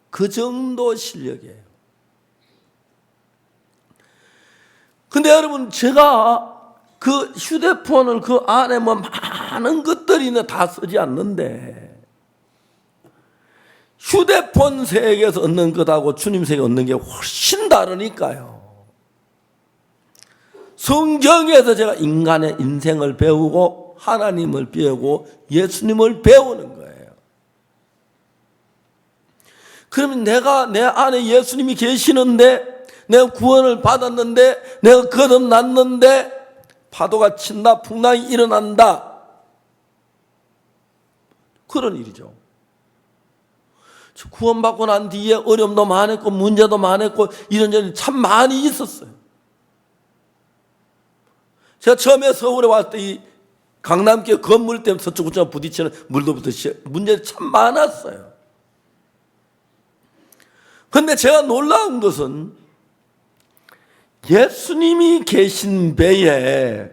그 정도 실력이에요. 근데 여러분, 제가 그 휴대폰을 그 안에 많은 것들이 다 쓰지 않는데, 휴대폰 세계에서 얻는 것하고 주님 세계 얻는 게 훨씬 다르니까요. 성경에서 제가 인간의 인생을 배우고 하나님을 배우고 예수님을 배우는 거예요. 그러면 내가 내 안에 예수님이 계시는데, 내가 구원을 받았는데, 내가 거듭났는데 파도가 친다, 풍랑이 일어난다, 그런 일이죠. 구원받고 난 뒤에 어려움도 많았고 문제도 많았고 이런저런 참 많이 있었어요. 제가 처음에 서울에 왔을 때 강남교 건물 때문에 서쪽 우측 부딪히는 물도부터 문제가 참 많았어요. 그런데 제가 놀라운 것은 예수님이 계신 배에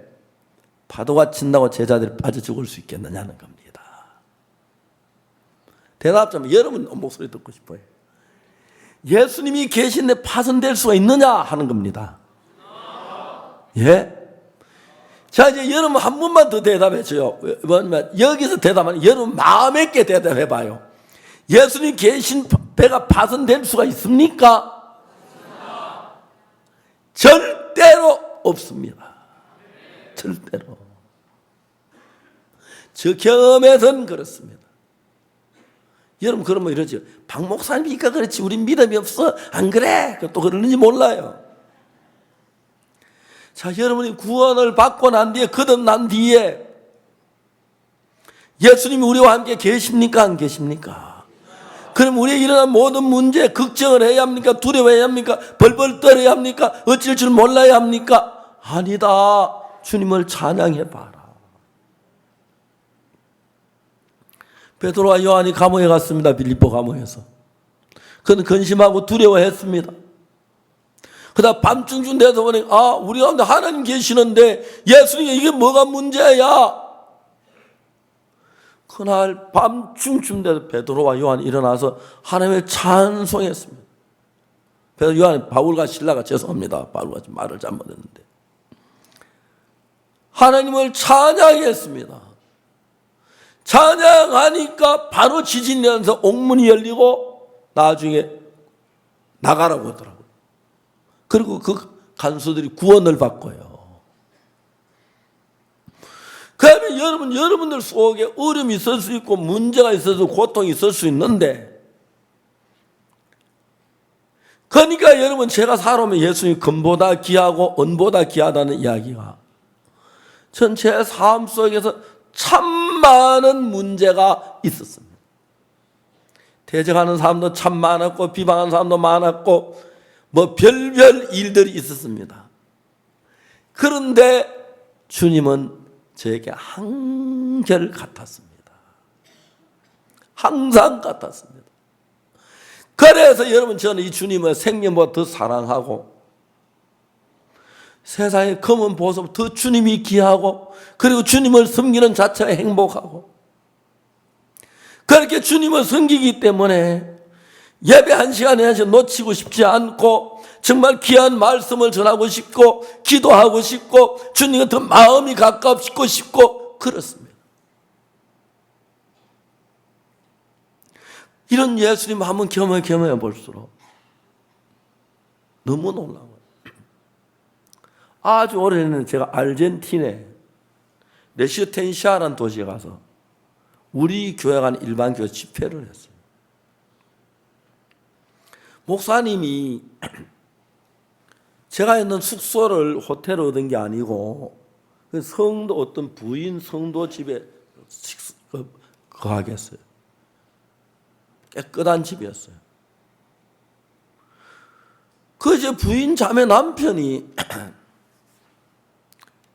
파도가 친다고 제자들이 빠져 죽을 수 있겠느냐는 겁니다. 대답 좀 여러분 목소리 듣고 싶어요. 예수님이 계신데 파손될 수가 있느냐 하는 겁니다. 예? 자, 이제 여러분 한 번만 더 대답해 줘요. 뭐냐면 여기서 대답하면 여러분 마음 있게 대답해 봐요. 예수님 계신 배가 파손될 수가 있습니까? 절대로 없습니다. 절대로. 저 경험에선 그렇습니다. 여러분 그러면 이러죠. 박 목사님이니까 그렇지 우리 믿음이 없어. 안 그래? 또 그러는지 몰라요. 자, 여러분이 구원을 받고 난 뒤에 거듭난 뒤에 예수님이 우리와 함께 계십니까? 안 계십니까? 그럼 우리에 일어난 모든 문제 걱정을 해야 합니까? 두려워해야 합니까? 벌벌 떨어야 합니까? 어쩔 줄 몰라야 합니까? 아니다. 주님을 찬양해 봐라. 베드로와 요한이 감옥에 갔습니다. 빌립보 감옥에서. 그는 근심하고 두려워했습니다. 그러다 밤중쯤 돼서 보니 우리 가운데 하나님 계시는데 예수님이 이게 뭐가 문제야? 그날 밤중쯤 돼서 베드로와 요한이 일어나서 하나님을 찬송했습니다. 그래서 요한이 바울과 실라가 죄송합니다. 바울과 말을 잘못했는데 하나님을 찬양했습니다. 찬양하니까 바로 지진이 일어나서 옥문이 열리고 나중에 나가라고 하더라고요. 그리고 그 간수들이 구원을 받고요. 그러면 여러분들 속에 어려움이 있을 수 있고 문제가 있어서 고통이 있을 수 있는데 그러니까 여러분 제가 살아오면 예수님이 금보다 귀하고 은보다 귀하다는 이야기가 전 제 삶 속에서 참 많은 문제가 있었습니다. 대적하는 사람도 참 많았고 비방하는 사람도 많았고 뭐 별별 일들이 있었습니다. 그런데 주님은 저에게 한결 같았습니다. 항상 같았습니다. 그래서 여러분 저는 이 주님을 생명보다 더 사랑하고 세상의 검은 보석 더 주님이 귀하고 그리고 주님을 섬기는 자체가 행복하고 그렇게 주님을 섬기기 때문에 예배 한 시간에 한 시간 놓치고 싶지 않고 정말 귀한 말씀을 전하고 싶고 기도하고 싶고 주님과 더 마음이 가깝고 싶고 그렇습니다. 이런 예수님 한번 경험해 볼수록 너무 놀라워요. 아주 오래전에 제가 아르헨티나에 레시텐시아라는 도시에 가서 우리 교회가 하는 일반 교회 집회를 했어요. 목사님이 제가 있는 숙소를 호텔을 얻은 게 아니고 성도 어떤 부인 성도 집에 거하겠어요. 깨끗한 집이었어요. 그 이제 부인 자매 남편이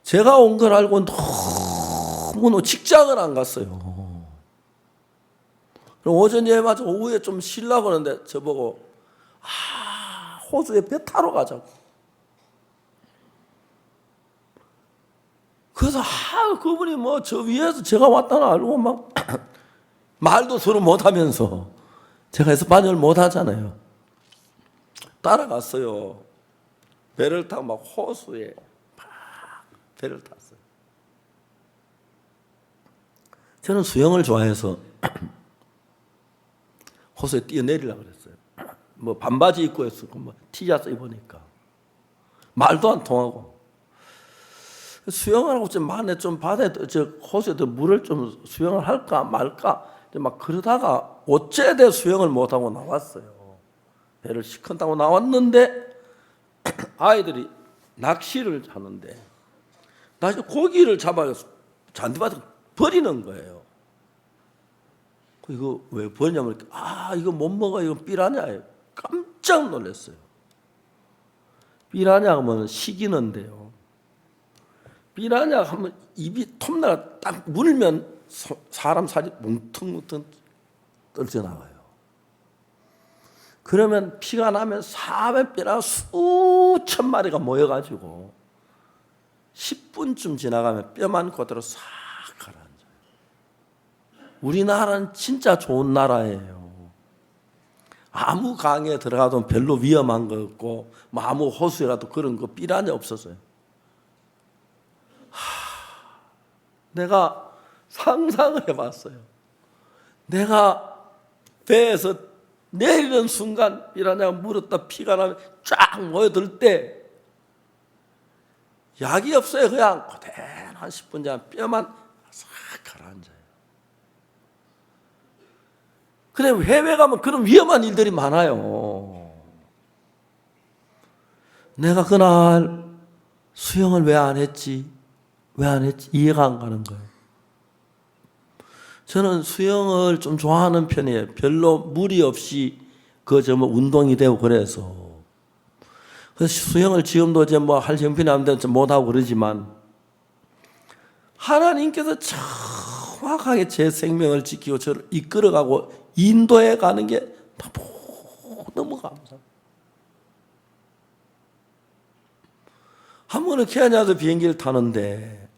제가 온 걸 알고 너무 직장을 안 갔어요. 그럼 오전에 맞아 오후에 좀 쉬려고 하는데 저보고 호수에 배 타러 가자고. 그래서 그분이 뭐 저 위에서 제가 왔다는 알고 막 말도 서로 못하면서 제가 에스파뇰 못하잖아요. 따라갔어요. 배를 타고 막 호수에 배를 탔어요. 저는 수영을 좋아해서 호수에 뛰어내리려고 그랬어요. 뭐 반바지 입고 했었고 뭐 티셔츠 입으니까 말도 안 통하고 수영을 하고 좀 만에 좀 바다에 저 호수에 물을 좀 수영을 할까 말까 막 그러다가 어째대 수영을 못 하고 나왔어요. 배를 시큰 타고 나왔는데 아이들이 낚시를 하는데 나 고기를 잡아서 잔디밭에 버리는 거예요. 이거 왜 버리냐면 이거 못 먹어 이거 삐라냐예요. 깜짝 놀랐어요. 삐라냐 하면 식이는데요. 피라냐 하면 입이 톱나가 딱 물면 사람 살이 뭉텅뭉텅 떨어져 나와요. 그러면 피가 나면 사면 뼈가 수천 마리가 모여가지고 10분쯤 지나가면 뼈만 그대로 싹 가라앉아요. 우리나라는 진짜 좋은 나라예요. 아무 강에 들어가도 별로 위험한 거 없고 뭐 아무 호수에 가도 그런 거 삐라냐 없었어요. 내가 상상을 해봤어요. 내가 배에서 내리는 순간 삐라냐가 물었다 피가 나면 쫙 모여들 때 약이 없어요. 그냥 그대로 한 10분 지나면 뼈만 싹 가라앉아요. 그래 해외 가면 그런 위험한 일들이 많아요. 내가 그날 수영을 왜 안 했지? 왜 안 했지? 이해가 안 가는 거예요. 저는 수영을 좀 좋아하는 편이에요. 별로 무리 없이 운동이 되고 그래서. 그래서 수영을 지금도 이제 뭐 할 형편이 안 돼서 못하고 그러지만 하나님께서 정확하게 제 생명을 지키고 저를 이끌어가고 인도해 가는 게 너무 감사합니다. 한 번은 케냐에서 비행기를 타는데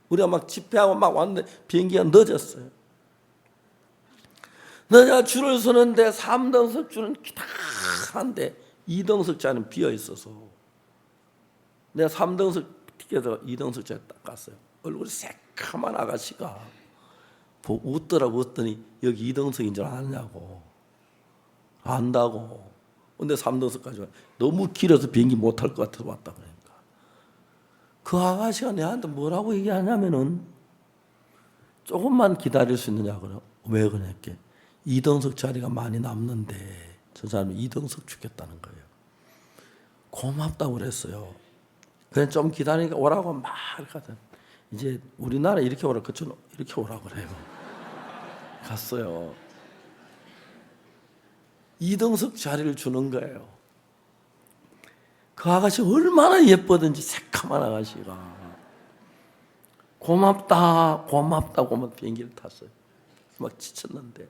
우리가 막 집회하고 막 왔는데 비행기가 늦었어요. 내가 줄을 서는데 3등석 줄은 기다한데 2등석 자리는 비어 있어서 내가 3등석 티켓에서 2등석 자리 딱 갔어요. 얼굴이 새카만 아가씨가 웃더라고. 웃더니 여기 2등석인 줄 아냐고. 안다고. 근데 3등석까지 와. 너무 길어서 비행기 못 탈 것 같아서 왔다 그러니까. 그 아가씨가 내한테 뭐라고 얘기하냐면은 조금만 기다릴 수 있느냐 그래. 왜 그랬게? 2등석 자리가 많이 남는데 저 사람이 2등석 주겠다는 거예요. 고맙다고 그랬어요. 그냥 좀 기다리니까 오라고 막 하거든. 이제 우리나라 이렇게 오라 그쪽은 이렇게 오라고 그래요. 갔어요. 2등석 자리를 주는 거예요. 그 아가씨 얼마나 예쁘든지 새카만 아가씨가 고맙다고 비행기를 탔어요. 막 지쳤는데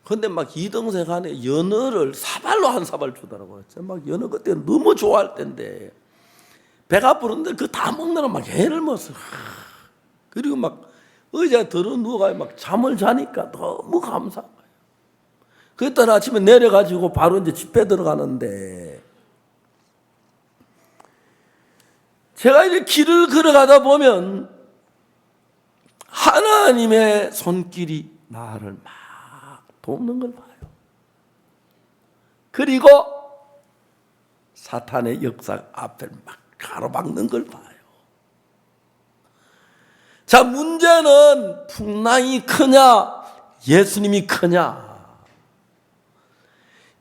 근데 막 2등석 안에 연어를 사발로 한 사발 주더라고요. 막 연어 그때 너무 좋아할 때인데 배가 부른데 그거 다 먹느라 막 애를 먹었어요. 그리고 막 의자에 들어 누워가 막 잠을 자니까 너무 감사한 거예요. 그랬더니 아침에 내려가지고 바로 이제 집회 들어가는데 제가 이제 길을 걸어가다 보면 하나님의 손길이 나를 막 돕는 걸 봐요. 그리고 사탄의 역사 앞에 막 가로막는 걸 봐요. 자, 문제는 풍랑이 크냐 예수님이 크냐.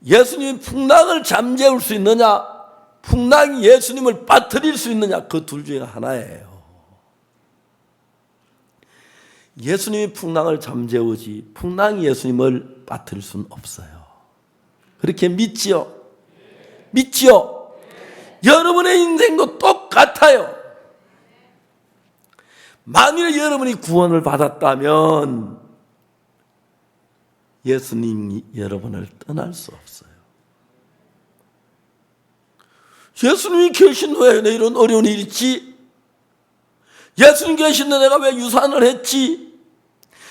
예수님이 풍랑을 잠재울 수 있느냐 풍랑이 예수님을 빠뜨릴 수 있느냐 그 둘 중에 하나예요. 예수님이 풍랑을 잠재우지 풍랑이 예수님을 빠뜨릴 수는 없어요. 그렇게 믿지요? 믿지요? 여러분의 인생도 똑같아요. 만일 여러분이 구원을 받았다면 예수님이 여러분을 떠날 수 없어요. 예수님이 계신데 왜 내 이런 어려운 일이 있지? 예수님 계신데 내가 왜 유산을 했지?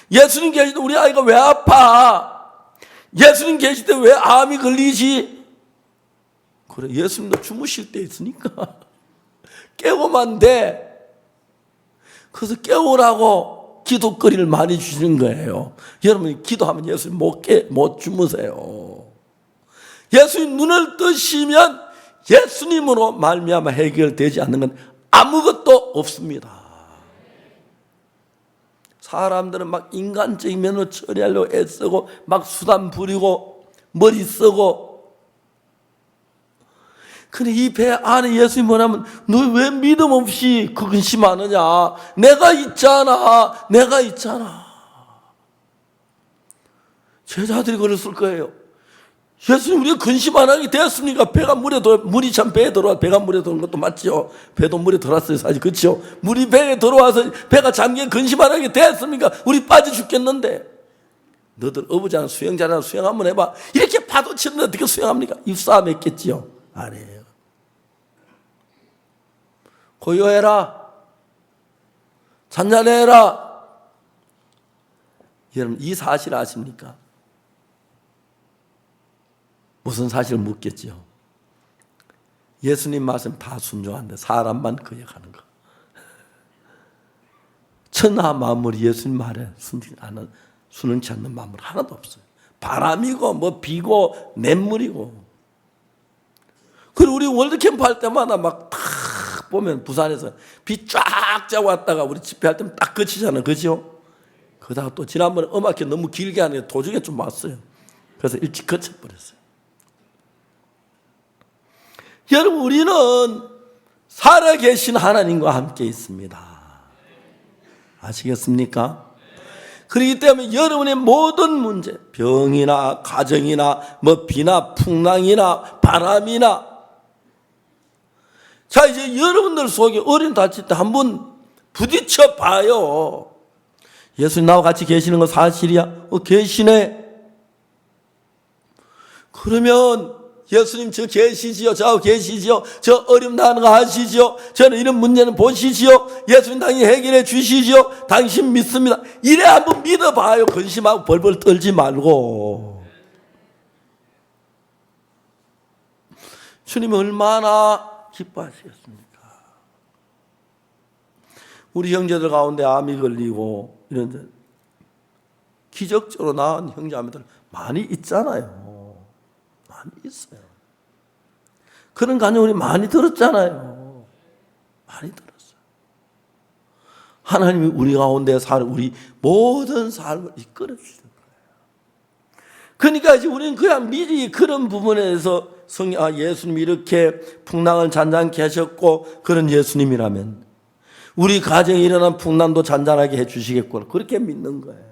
예수님 계신데 우리 아이가 왜 아파? 예수님 계실 때 왜 암이 걸리지? 그래, 예수님도 주무실 때 있으니까 깨우면 돼. 그래서 깨우라고 기도거리를 많이 주시는 거예요. 여러분이 기도하면 예수님 못 주무세요. 예수님 눈을 뜨시면 예수님으로 말미암아 해결되지 않는 건 아무것도 없습니다. 사람들은 막 인간적인 면으로 처리하려고 애쓰고 막 수단 부리고 머리 쓰고. 근데 이 배 안에 예수님 뭐냐면 너 왜 믿음 없이 근심하느냐. 내가 있잖아. 내가 있잖아. 제자들이 그랬을 거예요. 예수님 우리가 근심 안 하게 되었습니까? 배가 물이 참 배에 들어와 배가 물에 들어온 것도 맞죠. 배도 물에 들어왔어요 사실. 그렇죠? 물이 배에 들어와서 배가 잠겨 근심 안 하게 되었습니까? 우리 빠져 죽겠는데. 너들 어부잖아 수영자잖아 수영 한번 해봐. 이렇게 파도 치는데 어떻게 수영합니까? 입싸움 했겠지요? 아니에요. 고요해라. 잔잔해라. 여러분 이 사실 아십니까? 무슨 사실을 묻겠죠? 예수님 말씀 다 순종한데 사람만 거역하는 거. 천하 만물이 예수님 말에 순응치 않는 만물 하나도 없어요. 바람이고 뭐 비고 냇물이고. 그리고 우리 월드캠프 할 때마다 막 탁 보면 부산에서 비 쫙쫙 왔다가 우리 집회할 때면 딱 그치잖아요. 그죠? 그러다가 또 지난번에 음악회 너무 길게 하니까 도중에 좀 왔어요. 그래서 일찍 그쳐버렸어요. 여러분 우리는 살아계신 하나님과 함께 있습니다. 아시겠습니까? 그렇기 때문에 여러분의 모든 문제, 병이나 가정이나 뭐 비나 풍랑이나 바람이나 자 이제 여러분들 속에 어린 다칠 때 한번 부딪혀 봐요. 예수님 나와 같이 계시는 거 사실이야? 계시네. 그러면 예수님 저 계시지요? 저 계시지요? 저 어려움 나는 거 아시지요? 저는 이런 문제는 보시지요? 예수님 당연히 해결해 주시지요? 당신 믿습니다. 이래 한번 믿어봐요. 근심하고 벌벌 떨지 말고. 주님이 얼마나 기뻐하시겠습니까? 우리 형제들 가운데 암이 걸리고 이런 데 기적적으로 나은 형제자매들 많이 있잖아요. 많이 있어요. 그런 간증 우리 많이 들었잖아요. 많이 들었어요. 하나님이 우리 가운데 사는 우리 모든 삶을 이끌어 주시는 거예요. 그러니까 이제 우리는 그냥 미리 그런 부분에서 예수님이 이렇게 풍랑을 잔잔케 하셨고 그런 예수님이라면 우리 가정에 일어난 풍랑도 잔잔하게 해주시겠구나. 그렇게 믿는 거예요.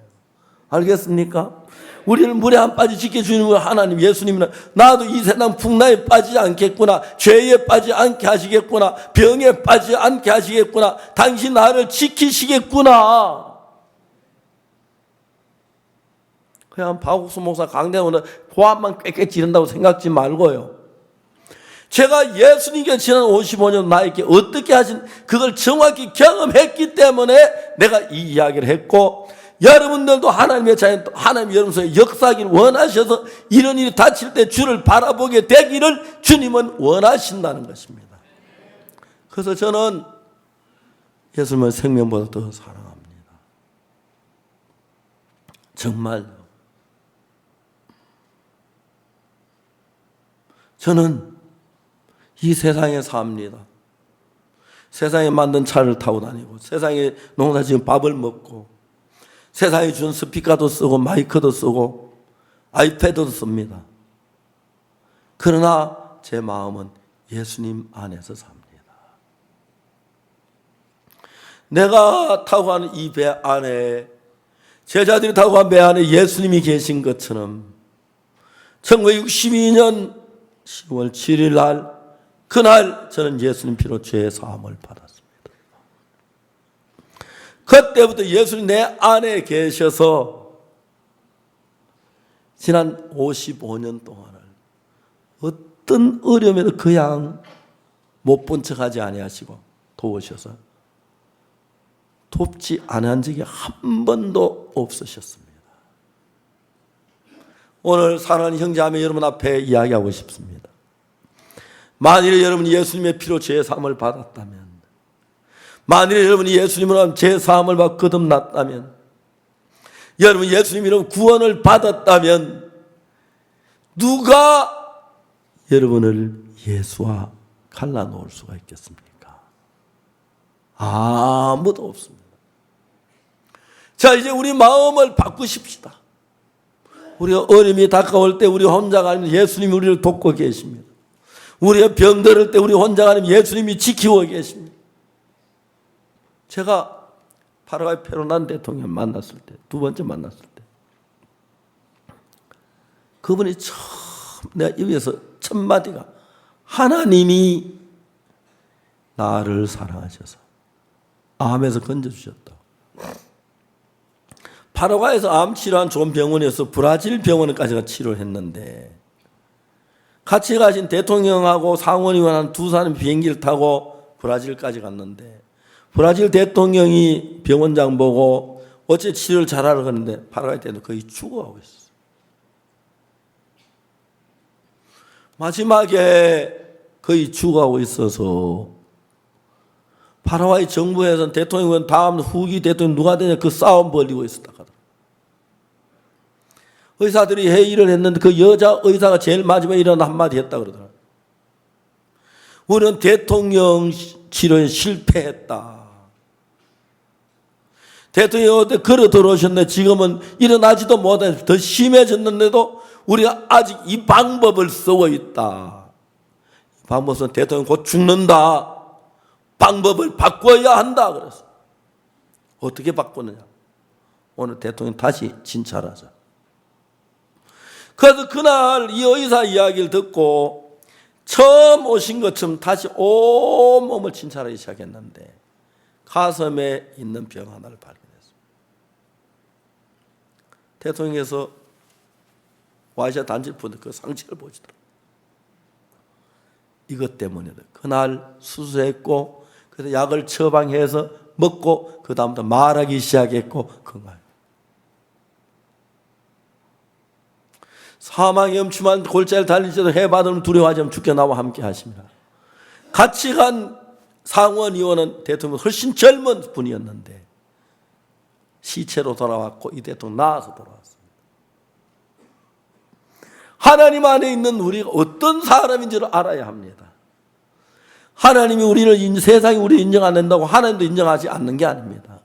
알겠습니까? 우리는 물에 안 빠지 지켜주는 거 하나님 예수님은 나도 이 세상 풍랑에 빠지지 않겠구나. 죄에 빠지지 않게 하시겠구나. 병에 빠지지 않게 하시겠구나. 당신 나를 지키시겠구나. 그냥 박옥수 목사 강대원은 보안만 꽥꽥 지른다고 생각지 말고요. 제가 예수님께 지난 55년 나에게 어떻게 하신 그걸 정확히 경험했기 때문에 내가 이 이야기를 했고 여러분들도 하나님의 자녀, 하나님 여러분 속에 역사하기를 원하셔서 이런 일이 닥칠 때 주를 바라보게 되기를 주님은 원하신다는 것입니다. 그래서 저는 예수님을 생명보다 더 사랑합니다. 정말요. 저는 이 세상에 삽니다. 세상에 만든 차를 타고 다니고 세상에 농사 지은 밥을 먹고 세상에 준 스피커도 쓰고 마이크도 쓰고 아이패드도 씁니다. 그러나 제 마음은 예수님 안에서 삽니다. 내가 타고 가는 이 배 안에 제자들이 타고 간 배 안에 예수님이 계신 것처럼 1962년 10월 7일 날 그날 저는 예수님 피로 죄의 사함을 받았습니다. 그때부터 예수님 내 안에 계셔서 지난 55년 동안을 어떤 어려움에도 그냥 못 본 척하지 아니하시고 도우셔서 돕지 않은 적이 한 번도 없으셨습니다. 오늘 사랑하는 형제자매 여러분 앞에 이야기하고 싶습니다. 만일에 여러분이 예수님의 피로 죄의 사함을 받았다면, 만일에 여러분이 예수님으로 죄의 사함을 받고 거듭났다면, 여러분 예수님으로 구원을 받았다면 누가 여러분을 예수와 갈라놓을 수가 있겠습니까? 아무도 없습니다. 자, 이제 우리 마음을 바꾸십시다. 우리가 어려움이 다가올 때 우리 혼자가 아니면 예수님이 우리를 돕고 계십니다. 우리가 병들을 때 우리 혼자가 아니면 예수님이 지키고 계십니다. 제가 파라과이 페르난도 대통령 만났을 때, 두 번째 만났을 때 그분이 내가 입에서 첫 마디가 하나님이 나를 사랑하셔서 암에서 건져주셨다. 파라과이에서 암 치료한 좋은 병원에서 브라질 병원까지가 치료를 했는데 같이 가신 대통령하고 상원의원 두 사람이 비행기를 타고 브라질까지 갔는데 브라질 대통령이 병원장 보고 어째 치료를 잘하러 가는데 파라과이 때는 거의 죽어가고 있었어요. 마지막에 거의 죽어가고 있어서 파라과이 정부에서는 대통령은 다음 후기 대통령 누가 되냐 그 싸움 벌이고 있었다 하더라고요. 의사들이 회의를 했는데 그 여자 의사가 제일 마지막에 일어나 한마디 했다 그러더라고요. 우리는 대통령 치료에 실패했다. 대통령이 어때 걸어 들어오셨는데 지금은 일어나지도 못해 더 심해졌는데도 우리가 아직 이 방법을 쓰고 있다. 이 방법은 대통령 곧 죽는다. 방법을 바꿔야 한다 그랬어. 어떻게 바꾸느냐? 오늘 대통령 다시 진찰하자. 그래서 그날 이 의사 이야기를 듣고 처음 오신 것처럼 다시 온몸을 진찰하기 시작했는데 가슴에 있는 병 하나를 발견했습니다. 대통령께서 와이셔 단지를 보는데 그 상처를 보시더라고요. 이것 때문에도 그날 수술했고 그래서 약을 처방해서 먹고 그 다음부터 말하기 시작했고 건강. 사망의 음침한 골짜기를 달릴지도 해받으면 두려워하지 않으면 주께 나와 함께 하십니다. 같이 간 상원의원은 대통령 훨씬 젊은 분이었는데 시체로 돌아왔고 이 대통령 나아서 돌아왔습니다. 하나님 안에 있는 우리가 어떤 사람인지를 알아야 합니다. 하나님이 우리를 세상이 우리를 인정 안 한다고 하나님도 인정하지 않는 게 아닙니다.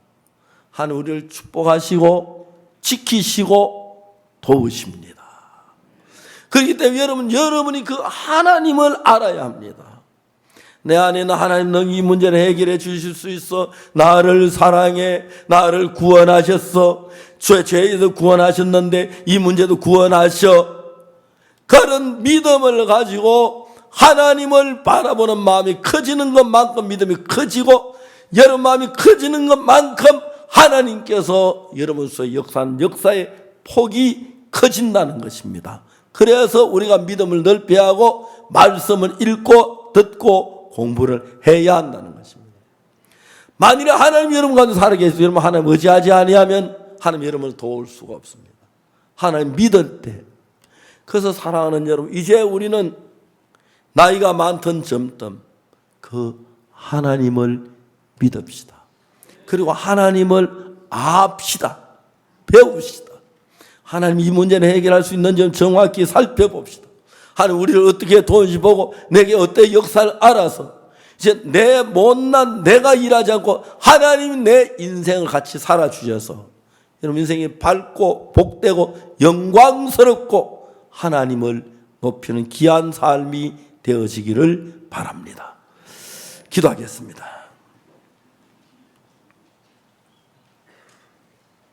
하나님 우리를 축복하시고 지키시고 도우십니다. 그렇기 때문에 여러분이 그 하나님을 알아야 합니다. 내 안에 있는 하나님 이 문제를 해결해 주실 수 있어. 나를 사랑해. 나를 구원하셨어. 죄에서 구원하셨는데 이 문제도 구원하셔. 그런 믿음을 가지고 하나님을 바라보는 마음이 커지는 것만큼 믿음이 커지고 여러분 마음이 커지는 것만큼 하나님께서 여러분 속에 역사하는 역사의 폭이 커진다는 것입니다. 그래서 우리가 믿음을 넓게 하고 말씀을 읽고 듣고 공부를 해야 한다는 것입니다. 만일에 하나님 여러분 가운데 살아계셔서 여러분 하나님 의지하지 아니하면 하나님 여러분을 도울 수가 없습니다. 하나님 믿을 때. 그래서 사랑하는 여러분, 이제 우리는 나이가 많든 젊든 그 하나님을 믿읍시다. 그리고 하나님을 압시다. 배웁시다. 하나님 이 문제는 해결할 수 있는지 정확히 살펴봅시다. 하나님 우리를 어떻게 도운지 보고 내게 어떤 역사를 알아서 이제 내 못난 내가 일하지 않고 하나님이 내 인생을 같이 살아주셔서 여러분 인생이 밝고 복되고 영광스럽고 하나님을 높이는 귀한 삶이 되어지기를 바랍니다. 기도하겠습니다.